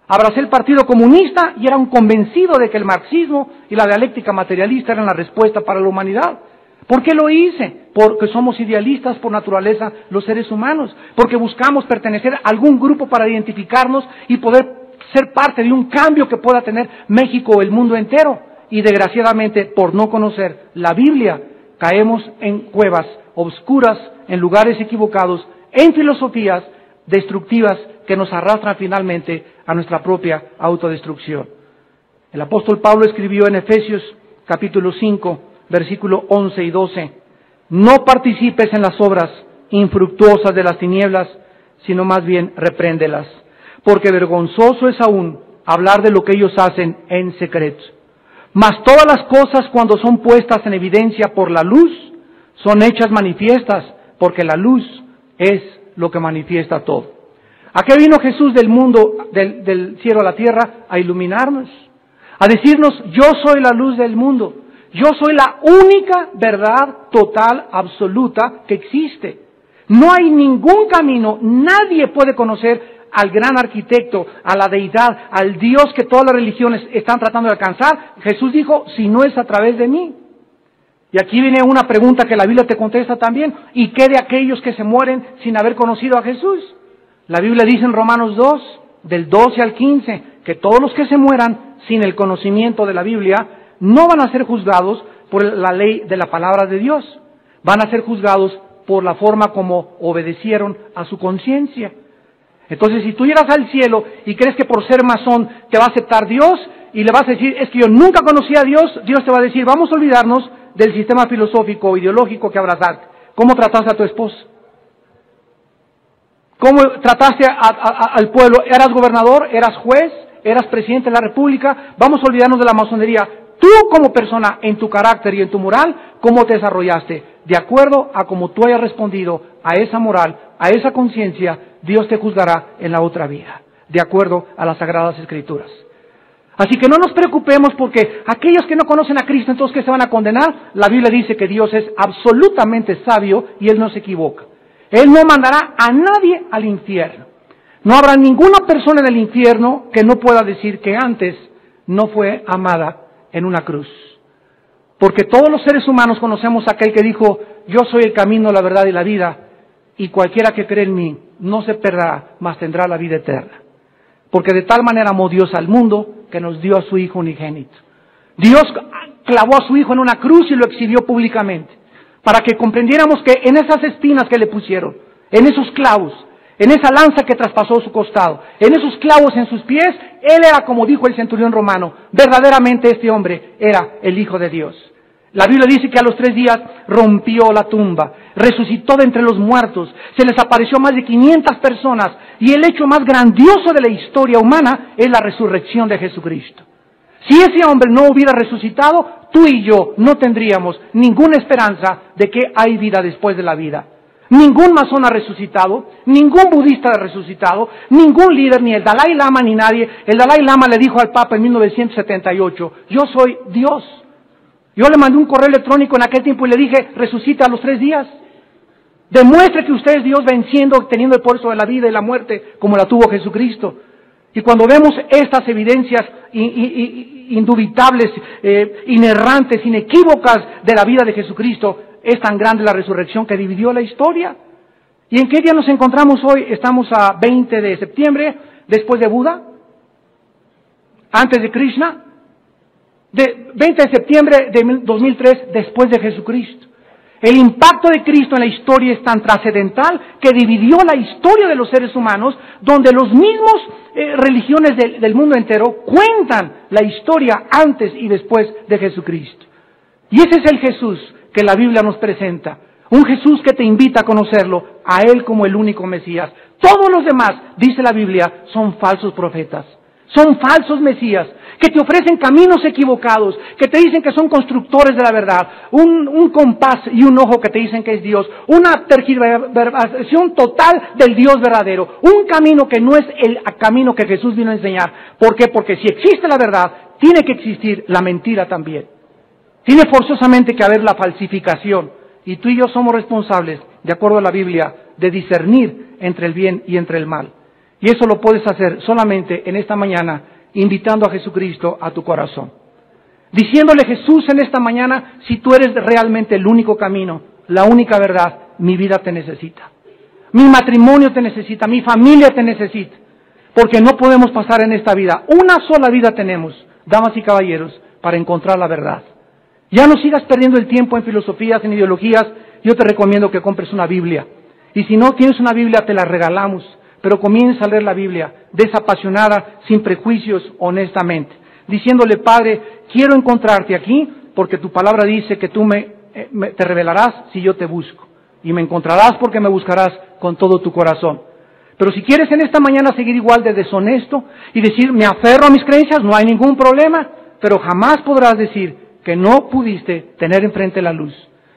Abracé el Partido Comunista y era un convencido de que el marxismo y la dialéctica materialista eran la respuesta para la humanidad. ¿Por qué lo hice? Porque somos idealistas por naturaleza los seres humanos, porque buscamos pertenecer a algún grupo para identificarnos y poder ser parte de un cambio que pueda tener México o el mundo entero. Y desgraciadamente, por no conocer la Biblia, caemos en cuevas obscuras, en lugares equivocados, en filosofías destructivas que nos arrastran finalmente a nuestra propia autodestrucción. El apóstol Pablo escribió en Efesios capítulo 5, versículo 11 y 12, no participes en las obras infructuosas de las tinieblas, sino más bien repréndelas, porque vergonzoso es aún hablar de lo que ellos hacen en secreto. Mas todas las cosas, cuando son puestas en evidencia por la luz, son hechas manifiestas, porque la luz es lo que manifiesta todo. ¿A qué vino Jesús del mundo, del cielo a la tierra? A iluminarnos, a decirnos, yo soy la luz del mundo. Yo soy la única verdad total, absoluta, que existe. No hay ningún camino, nadie puede conocer al gran arquitecto, a la deidad, al Dios que todas las religiones están tratando de alcanzar. Jesús dijo, si no es a través de mí. Y aquí viene una pregunta que la Biblia te contesta también. ¿Y qué de aquellos que se mueren sin haber conocido a Jesús? La Biblia dice en Romanos 2, del 12 al 15, que todos los que se mueran sin el conocimiento de la Biblia no van a ser juzgados por la ley de la palabra de Dios. Van a ser juzgados por la forma como obedecieron a su conciencia. Entonces, si tú llegas al cielo y crees que por ser masón te va a aceptar Dios y le vas a decir, es que yo nunca conocí a Dios, Dios te va a decir, vamos a olvidarnos del sistema filosófico o ideológico que abrazaste. ¿Cómo trataste a tu esposa? ¿Cómo trataste al pueblo? ¿Eras gobernador? ¿Eras juez? ¿Eras presidente de la república? Vamos a olvidarnos de la masonería. Tú como persona, en tu carácter y en tu moral, ¿cómo te desarrollaste? De acuerdo a cómo tú hayas respondido a esa moral, a esa conciencia, Dios te juzgará en la otra vida, de acuerdo a las Sagradas Escrituras. Así que no nos preocupemos porque aquellos que no conocen a Cristo, entonces, ¿qué se van a condenar? La Biblia dice que Dios es absolutamente sabio y Él no se equivoca. Él no mandará a nadie al infierno. No habrá ninguna persona en el infierno que no pueda decir que antes no fue amada en una cruz. Porque todos los seres humanos conocemos a aquel que dijo, yo soy el camino, la verdad y la vida, y cualquiera que cree en mí no se perderá, mas tendrá la vida eterna. Porque de tal manera amó Dios al mundo que nos dio a su Hijo unigénito. Dios clavó a su Hijo en una cruz y lo exhibió públicamente, para que comprendiéramos que en esas espinas que le pusieron, en esos clavos, en esa lanza que traspasó su costado, en esos clavos en sus pies, Él era, como dijo el centurión romano, verdaderamente este hombre era el Hijo de Dios. La Biblia dice que a los 3 días rompió la tumba, resucitó de entre los muertos, se les apareció a más de 500 personas, y el hecho más grandioso de la historia humana es la resurrección de Jesucristo. Si ese hombre no hubiera resucitado, tú y yo no tendríamos ninguna esperanza de que hay vida después de la vida. Ningún masón ha resucitado, ningún budista ha resucitado, ningún líder, ni el Dalai Lama, ni nadie. El Dalai Lama le dijo al Papa en 1978, yo soy Dios. Yo le mandé un correo electrónico en aquel tiempo y le dije, resucita a los 3 días. Demuestre que usted es Dios venciendo, teniendo el poder sobre la vida y la muerte, como la tuvo Jesucristo. Y cuando vemos estas evidencias indubitables, inerrantes, inequívocas de la vida de Jesucristo, es tan grande la resurrección que dividió la historia. ¿Y en qué día nos encontramos hoy? Estamos a 20 de septiembre, después de Buda, antes de Krishna, de 20 de septiembre de 2003, después de Jesucristo. El impacto de Cristo en la historia es tan trascendental que dividió la historia de los seres humanos, donde los mismos religiones del mundo entero cuentan la historia antes y después de Jesucristo. Y ese es el Jesús que la Biblia nos presenta. Un Jesús que te invita a conocerlo, a Él como el único Mesías. Todos los demás, dice la Biblia, son falsos profetas. Son falsos mesías, que te ofrecen caminos equivocados, que te dicen que son constructores de la verdad, un compás y un ojo que te dicen que es Dios, una tergiversación total del Dios verdadero, un camino que no es el camino que Jesús vino a enseñar. ¿Por qué? Porque si existe la verdad, tiene que existir la mentira también. Tiene forzosamente que haber la falsificación, y tú y yo somos responsables, de acuerdo a la Biblia, de discernir entre el bien y entre el mal. Y eso lo puedes hacer solamente en esta mañana, invitando a Jesucristo a tu corazón. Diciéndole: Jesús, en esta mañana, si tú eres realmente el único camino, la única verdad, mi vida te necesita. Mi matrimonio te necesita, mi familia te necesita. Porque no podemos pasar en esta vida. Una sola vida tenemos, damas y caballeros, para encontrar la verdad. Ya no sigas perdiendo el tiempo en filosofías, en ideologías. Yo te recomiendo que compres una Biblia. Y si no tienes una Biblia, te la regalamos. Pero comienza a leer la Biblia, desapasionada, sin prejuicios, honestamente. Diciéndole: Padre, quiero encontrarte aquí, porque tu palabra dice que tú te revelarás si yo te busco. Y me encontrarás porque me buscarás con todo tu corazón. Pero si quieres en esta mañana seguir igual de deshonesto y decir: me aferro a mis creencias, no hay ningún problema. Pero jamás podrás decir que no pudiste tener enfrente la luz.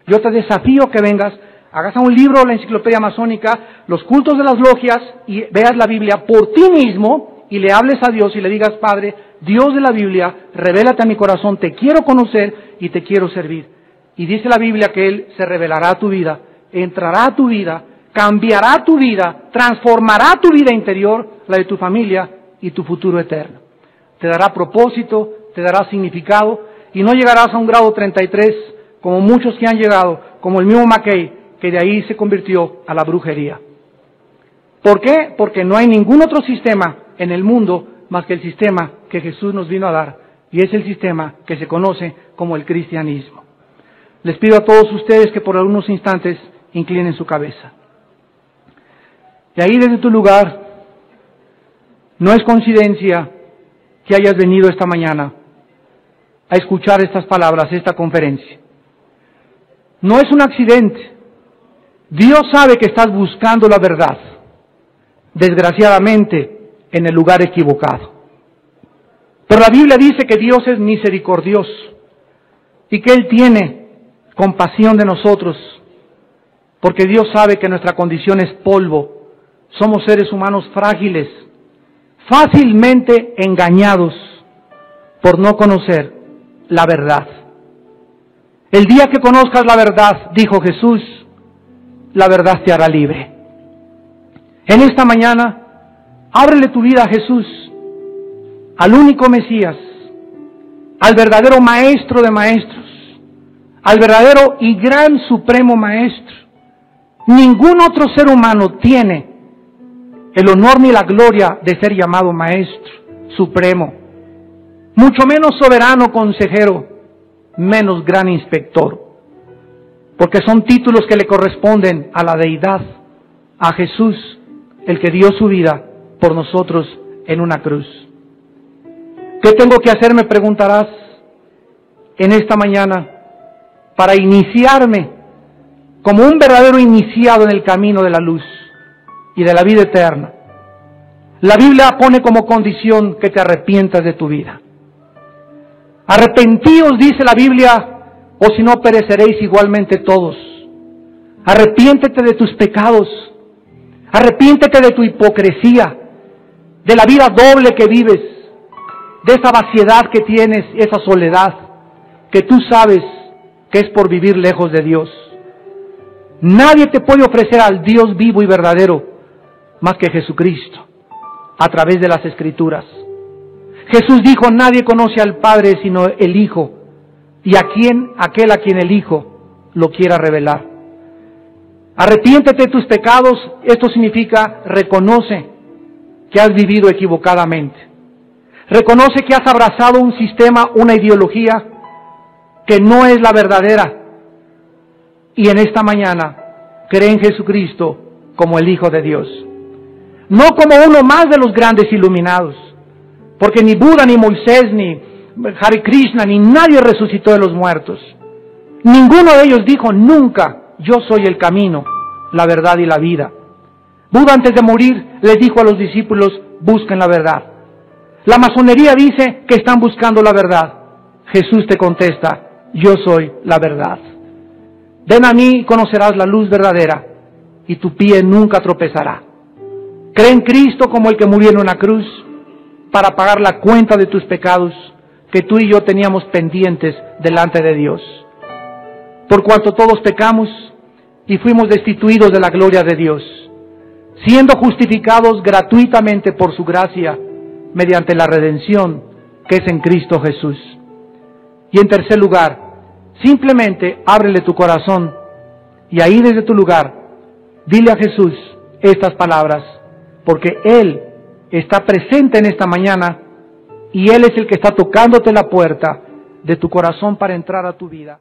Yo te desafío a que vengas, hagas a un libro, la enciclopedia masónica, los cultos de las logias, y veas la Biblia por ti mismo, y le hables a Dios y le digas: Padre, Dios de la Biblia, revélate a mi corazón, te quiero conocer y te quiero servir. Y dice la Biblia que Él se revelará a tu vida, entrará a tu vida, cambiará tu vida, transformará tu vida interior, la de tu familia y tu futuro eterno. Te dará propósito, te dará significado, y no llegarás a un grado 33 como muchos que han llegado, como el mismo Mackay, que de ahí se convirtió a la brujería. ¿Por qué? Porque no hay ningún otro sistema en el mundo más que el sistema que Jesús nos vino a dar, y es el sistema que se conoce como el cristianismo. Les pido a todos ustedes que por algunos instantes inclinen su cabeza. Y ahí desde tu lugar, no es coincidencia que hayas venido esta mañana a escuchar estas palabras, esta conferencia. No es un accidente. Dios sabe que estás buscando la verdad, desgraciadamente, en el lugar equivocado. Pero la Biblia dice que Dios es misericordioso y que Él tiene compasión de nosotros, porque Dios sabe que nuestra condición es polvo. Somos seres humanos frágiles, fácilmente engañados por no conocer la verdad. El día que conozcas la verdad, dijo Jesús, la verdad te hará libre. En esta mañana, ábrele tu vida a Jesús, al único Mesías, al verdadero Maestro de maestros, al verdadero y gran supremo Maestro. Ningún otro ser humano tiene el honor ni la gloria de ser llamado Maestro Supremo, mucho menos soberano consejero, menos gran inspector, porque son títulos que le corresponden a la deidad, a Jesús, el que dio su vida por nosotros en una cruz. ¿Qué tengo que hacer?, me preguntarás en esta mañana, para iniciarme como un verdadero iniciado en el camino de la luz y de la vida eterna. La Biblia pone como condición que te arrepientas de tu vida. Arrepentíos, dice la Biblia, o si no pereceréis igualmente todos. Arrepiéntete de tus pecados, arrepiéntete de tu hipocresía, de la vida doble que vives, de esa vaciedad que tienes, esa soledad, que tú sabes que es por vivir lejos de Dios. Nadie te puede ofrecer al Dios vivo y verdadero más que Jesucristo, a través de las Escrituras. Jesús dijo: nadie conoce al Padre sino el Hijo, y aquel a quien el Hijo lo quiera revelar. Arrepiéntete de tus pecados. Esto significa: reconoce que has vivido equivocadamente. Reconoce que has abrazado un sistema, una ideología que no es la verdadera. y en esta mañana cree en Jesucristo como el Hijo de Dios. No como uno más de los grandes iluminados, porque ni Buda, ni Moisés, ni Hare Krishna, ni nadie resucitó de los muertos. Ninguno de ellos dijo nunca: yo soy el camino, la verdad y la vida. Buda, antes de morir, les dijo a los discípulos: busquen la verdad. La masonería dice que están buscando la verdad. Jesús te contesta: yo soy la verdad. Ven a mí y conocerás la luz verdadera, y tu pie nunca tropezará. Cree en Cristo como el que murió en una cruz para pagar la cuenta de tus pecados que tú y yo teníamos pendientes delante de Dios. Por cuanto todos pecamos y fuimos destituidos de la gloria de Dios, siendo justificados gratuitamente por su gracia mediante la redención que es en Cristo Jesús. Y en tercer lugar, simplemente ábrele tu corazón y ahí desde tu lugar dile a Jesús estas palabras, porque Él está presente en esta mañana y Él es el que está tocándote la puerta de tu corazón para entrar a tu vida.